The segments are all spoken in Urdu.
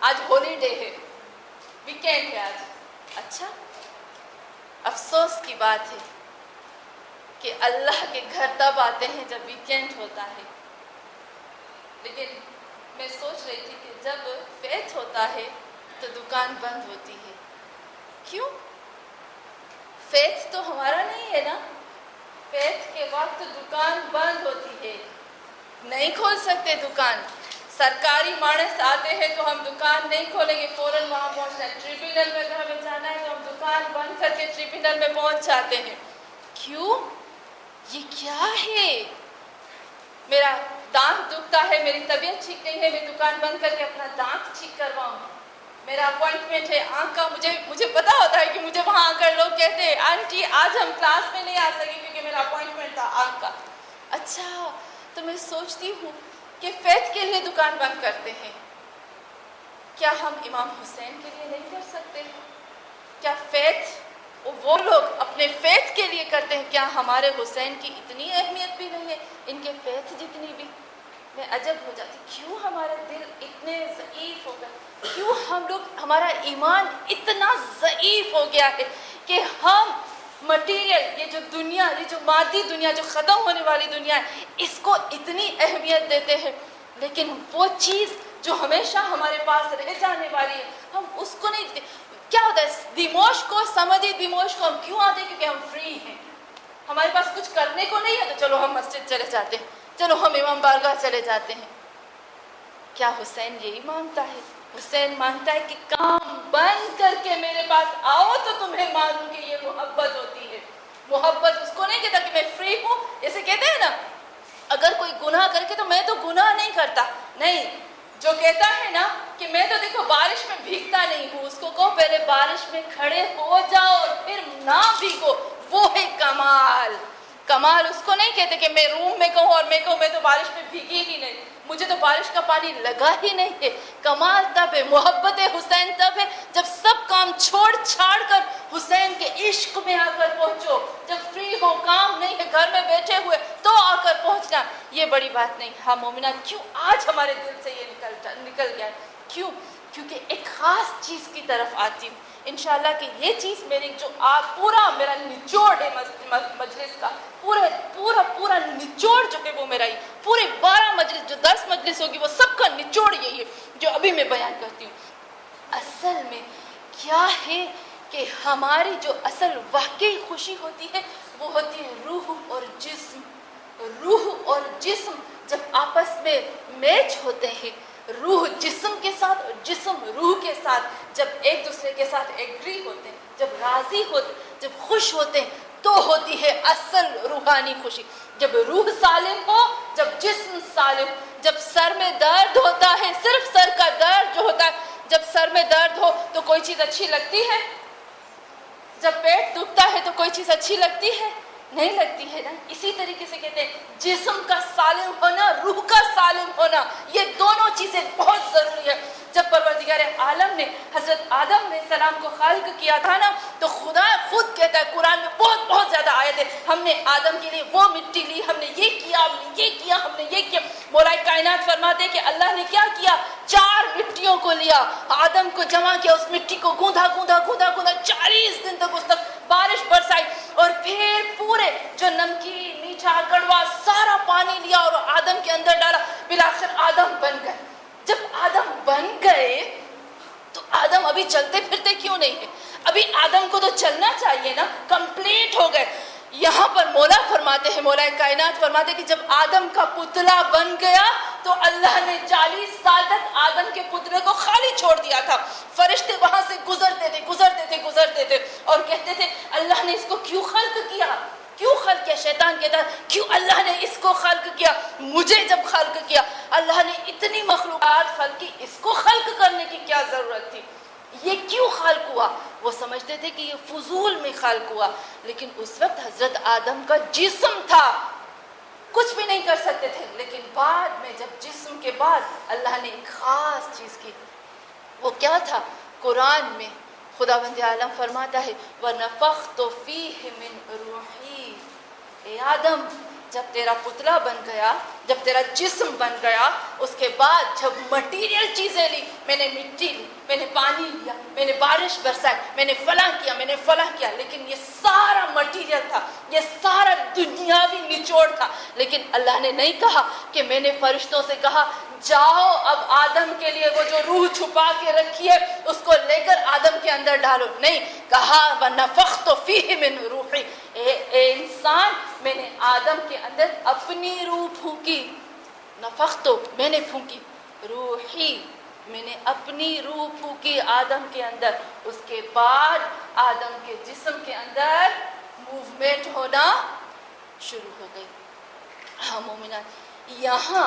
آج ہالیڈے ہے، ویکینڈ ہے آج. اچھا، افسوس کی بات ہے کہ اللہ کے گھر تب آتے ہیں جب ویکینڈ ہوتا ہے. لیکن میں سوچ رہی تھی کہ جب فیتھ ہوتا ہے تو دکان بند ہوتی ہے. کیوں؟ فیتھ تو ہمارا نہیں ہے نا. فیتھ کے وقت دکان بند ہوتی ہے، نہیں کھول سکتے دکان. سرکاری مانس آتے ہیں تو ہم دکان نہیں کھولیں گے، فوراً وہاں پہنچنا ہے. ٹریبیونل میں اگر ہمیں جانا ہے تو ہم دکان بند کر کے ٹریبیونل میں پہنچ جاتے ہیں. کیوں؟ یہ کیا ہے؟ میرا دانت دکھتا ہے، میری طبیعت ٹھیک نہیں ہے، میں دکان بند کر کے اپنا دانت ٹھیک کرواؤں. میرا اپوائنٹمنٹ ہے آنکھ کا، مجھے پتا ہوتا ہے کہ مجھے وہاں آ کر لوگ کہتے ہیں آنٹی آج ہم کلاس میں نہیں آ سکے کیونکہ میرا اپوائنٹمنٹ تھا آنکھ کا. اچھا، تو میں سوچتی ہوں کہ فیتھ کے لیے دکان بند کرتے ہیں، کیا ہم امام حسین کے لیے نہیں کر سکتے؟ کیا فیتھ وہ لوگ اپنے فیتھ کے لیے کرتے ہیں، کیا ہمارے حسین کی اتنی اہمیت بھی نہیں ہے، ان کے فیتھ جتنی بھی؟ میں عجب ہو جاتی، کیوں ہمارے دل اتنے ضعیف ہو گئے، کیوں ہمارا ایمان اتنا ضعیف ہو گیا ہے کہ ہم مٹیریل، یہ جو دنیا، یہ جو مادی دنیا، جو ختم ہونے والی دنیا ہے، اس کو اتنی اہمیت دیتے ہیں، لیکن وہ چیز جو ہمیشہ ہمارے پاس رہ جانے والی ہے ہم اس کو نہیں دیتے. کیا ہوتا ہے، دموش کو سمجھے، دموش کو ہم کیوں آتے ہیں؟ کیونکہ ہم فری ہیں، ہمارے پاس کچھ کرنے کو نہیں ہے تو چلو ہم مسجد چلے جاتے ہیں، چلو ہم امام بارگاہ چلے جاتے ہیں. کیا حسین یہی مانگتا ہے؟ حسین مانگتا ہے کہ کام بند کر کے میرے پاس آؤ تو تمہیں معلوم کہ یہ محبت ہوتی ہے. محبت اس کو نہیں کہتا کہ میں فری ہوں، جیسے کہتے ہیں نا اگر کوئی گناہ کر کے تو میں تو گناہ نہیں کرتا. نہیں، جو کہتا ہے نا کہ میں تو دیکھو بارش میں بھیگتا نہیں ہوں، اس کو کہو پہلے بارش میں کھڑے ہو جاؤ اور پھر نہ بھیگو، وہ ہے کمال. کمال اس کو نہیں کہتے کہ میں روم میں کہوں اور میں کہوں میں تو بارش میں بھیگی ہی نہیں، مجھے تو بارش کا پانی لگا ہی نہیں ہے. کمال تب ہے، محبت حسین تب ہے جب سب کام چھوڑ چھاڑ کر حسین کے عشق میں آ کر پہنچو. جب فری ہو، کام نہیں ہے، گھر میں بیٹھے ہوئے تو آ کر پہنچنا، یہ بڑی بات نہیں. ہاں مومنہ، کیوں آج ہمارے دل سے یہ نکل گیا؟ کیوں؟ کیونکہ ایک خاص چیز کی طرف آتی ہوں انشاءاللہ کہ یہ چیز میری جو پورا میرا نچوڑ ہے مجلس کا، پورا نچوڑ جو ہے وہ میرا ہی، پورے 12 مجلس جو 10 مجلس ہوگی وہ سب کا نچوڑ یہی ہے جو ابھی میں بیان کرتی ہوں. اصل میں کیا ہے کہ ہماری جو اصل واقعی خوشی ہوتی ہے وہ ہوتی ہے روح اور جسم. روح اور جسم جب آپس میں میچ ہوتے ہیں، روح جسم کے ساتھ اور جسم روح کے ساتھ جب ایک دوسرے کے ساتھ ایگری ہوتے ہیں، جب راضی ہوتے، جب خوش ہوتے ہیں تو ہوتی ہے اصل روحانی خوشی. جب روح سالم ہو، جب جسم سالم، جب سر میں درد ہوتا ہے، صرف سر کا درد جو ہوتا ہے، جب سر میں درد ہو تو کوئی چیز اچھی لگتی ہے؟ جب پیٹ دکھتا ہے تو کوئی چیز اچھی لگتی ہے؟ نہیں لگتی ہے نا. اسی طریقے سے کہتے ہیں جسم کا سالم ہونا، روح کا سالم ہونا، یہ دونوں چیزیں بہت ضروری ہے. جب پروردگار عالم نے حضرت آدم علیہ السلام کو خلق کیا تھا نا تو خدا خود کہتا ہے قرآن میں بہت زیادہ آیت ہے، ہم نے آدم کے لیے وہ مٹی لی، ہم نے یہ کیا، ہم نے یہ کیا، ہم نے یہ کیا. مولا کائنات فرماتے ہیں کہ اللہ نے کیا کیا، 4 مٹیوں کو لیا، آدم کو جمع کیا، اس مٹی کو گوندھا 40 دن تک اس تک بارش برسائی اور پھر پورے جو نمکین، میٹھا، کڑوا سارا پانی لیا اور آدم کے اندر ڈالا، بالآخر آدم بن گئے. جب آدم بن گئے تو آدم ابھی چلتے پھرتے کیوں نہیں ہے؟ ابھی آدم کو تو چلنا چاہیے نا، کمپلیٹ ہو گئے. یہاں پر مولا فرماتے ہیں، مولا کائنات فرماتے ہیں کہ جب آدم کا پتلا بن گیا تو اللہ نے 40 سال تک آدم کے پتلے کو خالی چھوڑ دیا تھا. فرشتے وہاں سے گزرتے تھے اور کہتے تھے اللہ نے اس کو کیوں خلق کیا، کیوں خلق کیا؟ شیطان کہتا ہے کیوں اللہ نے اس کو خلق کیا؟ مجھے جب خلق کیا اللہ نے اتنی مخلوقات خلق کی، اس کو خلق کرنے کی کیا ضرورت تھی؟ یہ کیوں خلق ہوا؟ وہ سمجھتے تھے کہ یہ فضول میں خلق ہوا، لیکن اس وقت حضرت آدم کا جسم تھا، کچھ بھی نہیں کر سکتے تھے. لیکن بعد میں جب جسم کے بعد اللہ نے ایک خاص چیز کی، وہ کیا تھا؟ قرآن میں خداوند عالم فرماتا ہے وَنَفَخْتُ فِيهِ مِنْ رُوحِي. اے آدم، جب تیرا پتلا بن گیا، جب تیرا جسم بن گیا، اس کے بعد جب مٹیریل چیزیں لی، میں نے مٹی لی، میں نے پانی لیا، میں نے بارش برسائی، میں نے فلاں کیا، میں نے فلاں کیا، لیکن یہ سارا مٹیریل تھا، یہ سارا دنیاوی نچوڑ تھا. لیکن اللہ نے نہیں کہا کہ میں نے فرشتوں سے کہا جاؤ اب آدم کے لیے وہ جو روح چھپا کے رکھی ہے اس کو لے کر آدم کے اندر ڈالو. نہیں کہا وَنَفَخْتُ فِيهِ مِنْ رُوحِي، اے انسان میں نے آدم کے اندر اپنی روح پھونکی. نفختو میں نے پھونکی، روحی میں نے اپنی روح پھونکی آدم کے اندر. اس کے بعد آدم کے جسم کے اندر موومنٹ ہونا شروع ہو گئی. ہاں مومنات، یہاں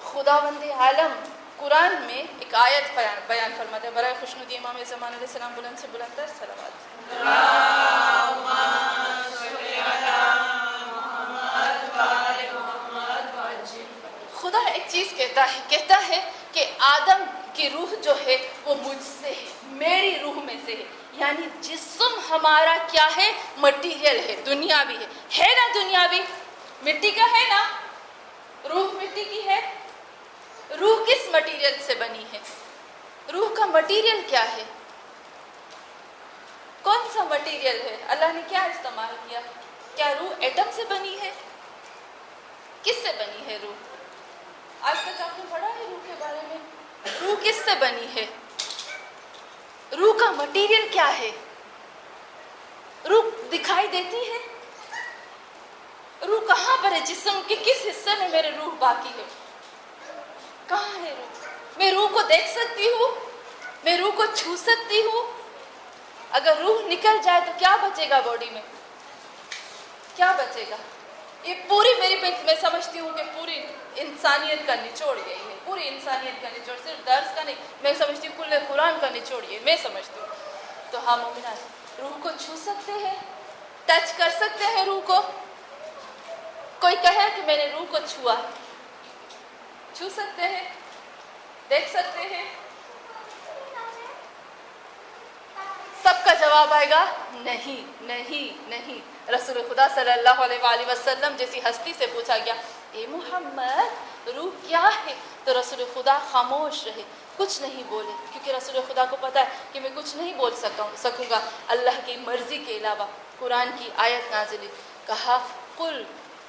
خداوند عالم قرآن میں ایک آیت بیان فرماتے ہیں. برائے خوشنودی امام زمان علیہ السلام بلند سے بلند تر صلوات. خدا ایک چیز کہتا ہے کہ آدم کی روح جو ہے وہ مجھ سے ہے، میری روح میں سے ہے. یعنی جسم ہمارا کیا ہے؟ مٹیریل ہے، دنیاوی ہے نا؟ دنیاوی مٹی کا ہے نا؟ روح مٹی کی ہے. روح کس مٹیریل سے بنی ہے؟ روح کا مٹیریل کیا ہے؟ کون سا مٹیریل ہے؟ اللہ نے کیا استعمال کیا؟ کیا روح ایٹم سے بنی ہے؟ کس سے بنی ہے روح؟ آج تک آپ نے پڑھا ہے روح کے بارے میں؟ روح کس سے بنی ہے؟ روح کا مٹیریل کیا ہے؟ روح دکھائی دیتی ہے؟ روح کہاں پر ہے؟ جسم کے کس حصے میں میرے روح باقی ہے؟ کہاں ہے روح؟ میں روح کو دیکھ سکتی ہوں؟ میں روح کو چھو سکتی ہوں؟ اگر روح نکل جائے تو کیا بچے گا باڈی میں؟ کیا بچے گا؟ یہ پوری میں سمجھتی ہوں کہ پوری انسانیت کا نچوڑ یہی ہے. پوری انسانیت کا نچوڑ، صرف درس کا نہیں، میں سمجھتی ہوں کل قرآن کا نچوڑ یہ میں سمجھتی ہوں. تو ہاں مومنات، روح کو چھو سکتے ہیں، ٹچ کر سکتے ہیں روح کو. کوئی کہے کہ میں نے روح کو چھوا، چھو سکتے ہیں؟ دیکھ سکتے ہیں؟ سب کا جواب آئے گا نہیں نہیں نہیں. رسول خدا صلی اللہ علیہ وآلہ وسلم جیسی ہستی سے پوچھا گیا اے محمد روح کیا ہے؟ تو رسول خدا خاموش رہے، کچھ نہیں بولے، کیونکہ رسول خدا کو پتا ہے کہ میں کچھ نہیں بول سکوں گا اللہ کی مرضی کے علاوہ. قرآن کی آیت نازل ہوئی، کہا قل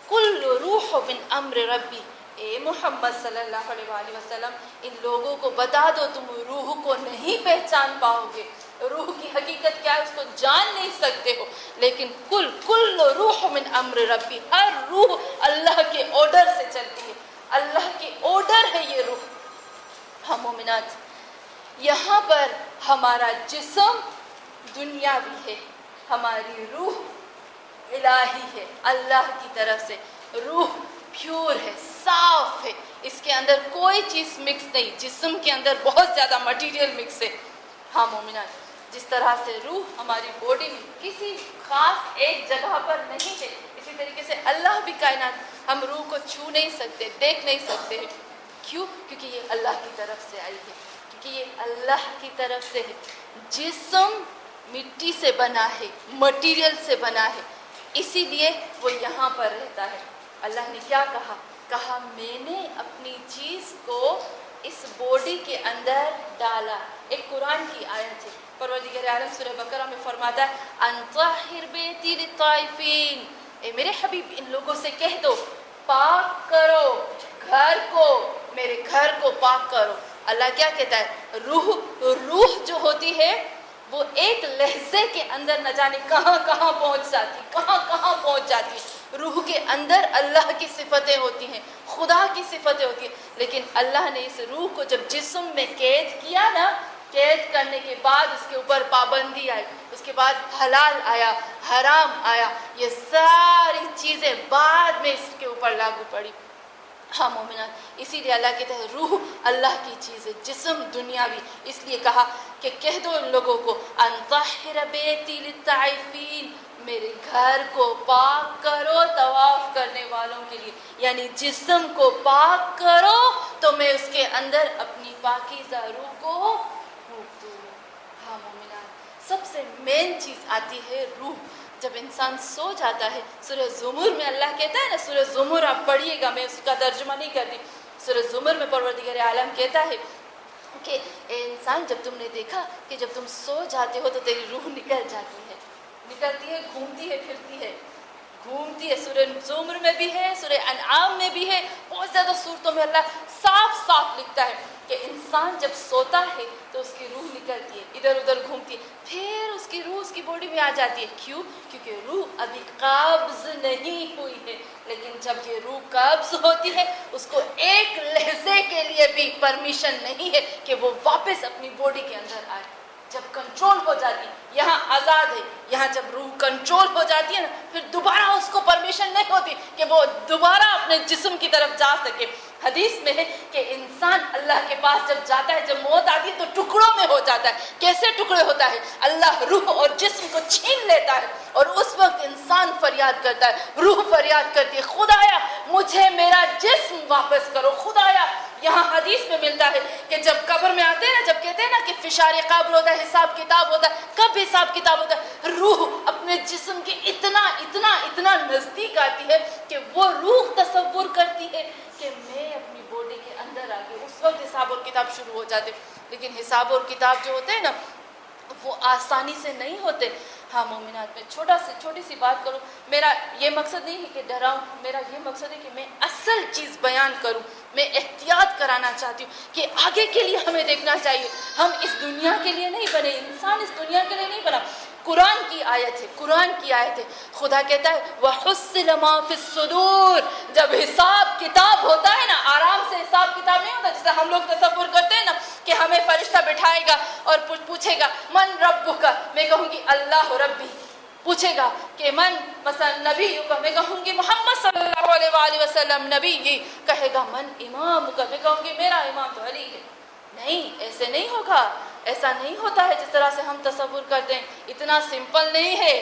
کل روح من امر ربی. اے محمد صلی اللہ علیہ وآلہ وسلم ان لوگوں کو بتا دو تم روح کو نہیں پہچان پاؤ گے. روح کی حقیقت کیا ہے اس کو جان نہیں سکتے ہو، لیکن کل روح من امر ربی، ہر روح اللہ کے آرڈر سے چلتی ہے، اللہ کے آرڈر ہے یہ روح. ہاں مومنات، یہاں پر ہمارا جسم دنیاوی ہے، ہماری روح الہی ہے، اللہ کی طرف سے. روح پیور ہے، صاف ہے، اس کے اندر کوئی چیز مکس نہیں. جسم کے اندر بہت زیادہ مٹیریل مکس ہے. ہاں مومنات، جس طرح سے روح ہماری باڈی میں کسی خاص ایک جگہ پر نہیں ہے، اسی طریقے سے اللہ بھی کائنات ہم روح کو چھو نہیں سکتے، دیکھ نہیں سکتے. کیوں؟ کیونکہ یہ اللہ کی طرف سے آئی ہے، کیونکہ یہ اللہ کی طرف سے ہے. جسم مٹی سے بنا ہے، مٹیریل سے بنا ہے، اسی لیے وہ یہاں پر رہتا ہے. اللہ نے کیا کہا؟ کہا میں نے اپنی چیز کو اس باڈی کے اندر ڈالا. ایک قرآن کی آیت ہے، پروردگار عالم سورہ بقرہ میں فرماتا ہے انطہر بیتی للطائفین. اے میرے حبیب ان لوگوں سے کہہ دو پاک کرو گھر کو، میرے گھر کو پاک کرو. اللہ کیا کہتا ہے؟ روح جو ہوتی ہے وہ ایک لحظے کے اندر نہ جانے کہاں کہاں پہنچ جاتی ہے. روح کے اندر اللہ کی صفتیں ہوتی ہیں، خدا کی صفتیں ہوتی ہیں، لیکن اللہ نے اس روح کو جب جسم میں قید کیا نا، قید کرنے کے بعد اس کے اوپر پابندی آئی، اس کے بعد حلال آیا، حرام آیا، یہ ساری چیزیں بعد میں اس کے اوپر لاگو پڑی. ہاں مومنات، اسی لیے اللہ کہتا ہے روح اللہ کی چیز ہے، جسم دنیاوی. اس لیے کہا کہ کہہ دو ان لوگوں کو انطہر بیتی للطائفین، میرے گھر کو پاک کرو طواف کرنے والوں کے لیے. یعنی جسم کو پاک کرو تو میں اس کے اندر اپنی پاکیزہ روح کو پھونک دوں. ہاں مومنات، سب سے مین چیز آتی ہے روح. جب انسان سو جاتا ہے, سورہ زمر میں اللہ کہتا ہے نا, سورہ زمر آپ پڑھیے گا, میں اس کا ترجمہ نہیں کرتی. سورہ زمر میں پروردگار عالم کہتا ہے کہ اے انسان, جب تم نے دیکھا کہ جب تم سو جاتے ہو تو تیری روح نکل جاتی ہے, نکلتی ہے, گھومتی ہے, پھرتی ہے, گھومتی ہے. سورہ زمر میں بھی ہے, سورہ انعام میں بھی ہے, بہت زیادہ صورتوں میں اللہ صاف صاف لکھتا ہے کہ انسان جب سوتا ہے تو اس کی روح نکلتی ہے, ادھر ادھر گھومتی ہے, پھر اس کی روح اس کی باڈی میں آ جاتی ہے. کیوں؟ کیونکہ روح ابھی قابض نہیں ہوئی ہے. لیکن جب یہ روح قابض ہوتی ہے, اس کو ایک لحظے کے لیے بھی پرمیشن نہیں ہے کہ وہ واپس اپنی باڈی کے اندر آئے. جب کنٹرول ہو جاتی, یہاں آزاد ہے, یہاں جب روح کنٹرول ہو جاتی ہے نا, پھر دوبارہ اس کو پرمیشن نہیں ہوتی کہ وہ دوبارہ اپنے جسم کی طرف جا سکے. حدیث میں ہے کہ انسان اللہ کے پاس جب جاتا ہے, جب موت آتی ہے تو ٹکڑوں میں ہو جاتا ہے. کیسے ٹکڑے ہوتا ہے؟ اللہ روح اور جسم کو چھین لیتا ہے, اور اس وقت انسان فریاد کرتا ہے, روح فریاد کرتی ہے, خدایا مجھے میرا جسم واپس کرو, خدایا. یہاں حدیث میں ملتا ہے کہ جب قبر میں آتے ہیں نا, جب کہتے ہیں نا کہ فشار قبر ہوتا ہے, حساب کتاب ہوتا ہے, کب حساب کتاب ہوتا ہے؟ روح اپنے جسم کے اتنا اتنا اتنا نزدیک آتی ہے کہ وہ روح تصور کرتی ہے کہ میں اپنی باڈی کے اندر آ گئی. اس وقت حساب اور کتاب شروع ہو جاتے. لیکن حساب اور کتاب جو ہوتے ہیں نا, وہ آسانی سے نہیں ہوتے. ہاں مومنات, میں چھوٹی سی بات کروں. میرا یہ مقصد نہیں ہے کہ ڈراؤں, میرا یہ مقصد ہے کہ میں اصل چیز بیان کروں. میں احتیاط کرانا چاہتی ہوں کہ آگے کے لیے ہمیں دیکھنا چاہیے. ہم اس دنیا کے لیے نہیں بنے, انسان اس دنیا کے لیے نہیں بنا. قرآن کی آیت ہے, قرآن کی آیت ہے. خدا کہتا ہے وَحُصِّلَ مَا فِي الصُّدُورِ. جب حساب کتاب ہوتا ہے نا, آرام سے حساب کتاب نہیں ہوتا جیسے ہم لوگ تصور کرتے ہیں نا کہ ہمیں فرشتہ بٹھائے گا اور پوچھے گا من ربک, میں کہوں گی اللہ ربی. پوچھے گا کہ من مثلا نبی کا, میں کہوں گی محمد صلی اللہ علیہ وآلہ وسلم نبی. یہ کہے گا من امام کا, میں کہوں گی میرا امام تو علی ہے. نہیں, ایسے نہیں ہوگا, ایسا نہیں ہوتا ہے جس طرح سے ہم تصور کرتے ہیں. اتنا سمپل نہیں ہے,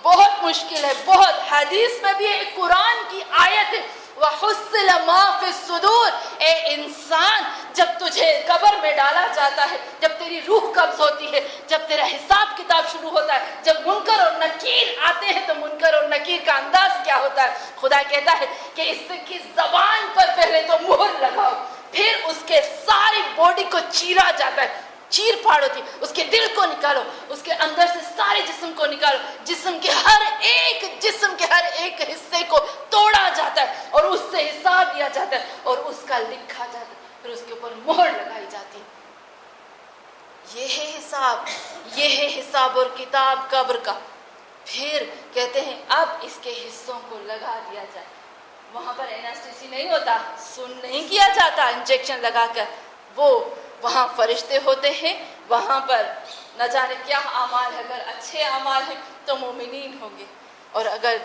بہت مشکل ہے, بہت. حدیث میں بھی ایک قرآن کی آیت ہے وَحُصِّلَ مَا فِي الصُّدُورِ. اے انسان, جب تجھے قبر میں ڈالا جاتا ہے, جب تیری روح قبض ہوتی ہے, جب تیرا حساب کتاب شروع ہوتا ہے, جب منکر اور نکیر آتے ہیں تو منکر اور نکیر کا انداز کیا ہوتا ہے؟ خدا کہتا ہے کہ اس کی زبان پر پہلے تو مہر لگاؤ, پھر اس کے ساری باڈی کو چیرا جاتا ہے, چیر پھاڑ ہوتی, اس کے دل کو نکالو, اس کے اندر سے سارے جسم کو نکالو, جسم کے ہر ایک حصے کو توڑا جاتا ہے اور اس سے حساب لیا جاتا ہے اور اس کا لکھا جاتا ہے, پھر اس کے اوپر مہر لگائی جاتی ہے. یہ ہے حساب اور کتاب قبر کا. پھر کہتے ہیں اب اس کے حصوں کو لگا دیا جائے. وہاں پر اینستھیسی نہیں ہوتا, سن نہیں کیا جاتا انجیکشن لگا کر. وہ وہاں فرشتے ہوتے ہیں, وہاں پر نہ جانے کیا اعمال ہے. اگر اچھے اعمال ہیں تو مومنین ہوں گے, اور اگر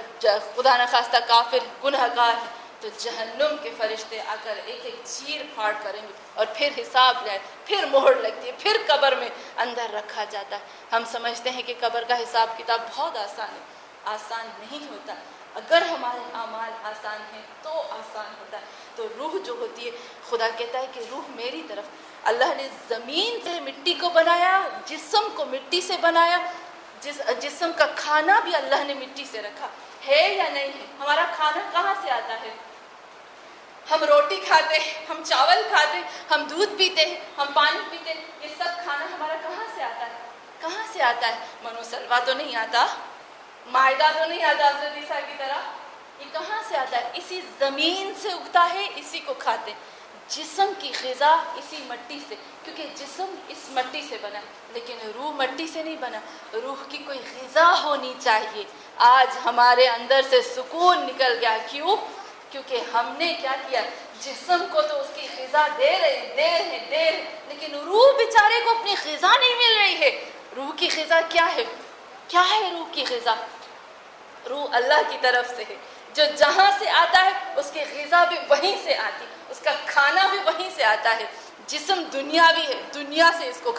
خدا نخواستہ کافر گنہگار ہے تو جہنم کے فرشتے آ کر ایک ایک چیر پھاڑ کریں گے, اور پھر حساب لائے, پھر مہر لگتی ہے, پھر قبر میں اندر رکھا جاتا ہے. ہم سمجھتے ہیں کہ قبر کا حساب کتاب بہت آسان ہے. آسان نہیں ہوتا. اگر ہمارے اعمال آسان ہیں تو آسان ہوتا ہے. تو روح جو ہوتی ہے, خدا کہتا ہے کہ روح میری طرف. اللہ نے زمین سے مٹی کو بنایا, جسم کو مٹی سے بنایا, جسم کا کھانا بھی اللہ نے مٹی سے رکھا ہے یا نہیں ہے. ہمارا کھانا کہاں سے آتا ہے؟ ہم روٹی کھاتے ہیں, ہم چاول کھاتے ہیں, ہم دودھ پیتے ہیں, ہم پانی پیتے ہیں. یہ سب کھانا ہمارا کہاں سے آتا ہے؟ کہاں سے آتا ہے؟ منو سلوا تو نہیں آتا, مائدہ تو نہیں آتا حضرت عیسیٰ کی طرح. یہ کہاں سے آتا ہے؟ اسی زمین سے اگتا ہے, اسی کو کھاتے ہیں. جسم کی غذا اسی مٹی سے, کیونکہ جسم اس مٹی سے بنا, لیکن روح مٹی سے نہیں بنا. روح کی کوئی غذا ہونی چاہیے. آج ہمارے اندر سے سکون نکل گیا. کیوں؟ کیونکہ ہم نے کیا کیا, جسم کو تو اس کی غذا دے رہے, لیکن روح بیچارے کو اپنی غذا نہیں مل رہی ہے. روح کی غذا کیا ہے؟ کیا ہے روح کی غذا؟ روح اللہ کی طرف سے ہے, جو جہاں سے آتا ہے اس کی غذا بھی وہیں سے آتی, اس کا کھانا بھی وہیں سے آتا ہے. جسم دنیاوی ہے, دنیا سے اس کو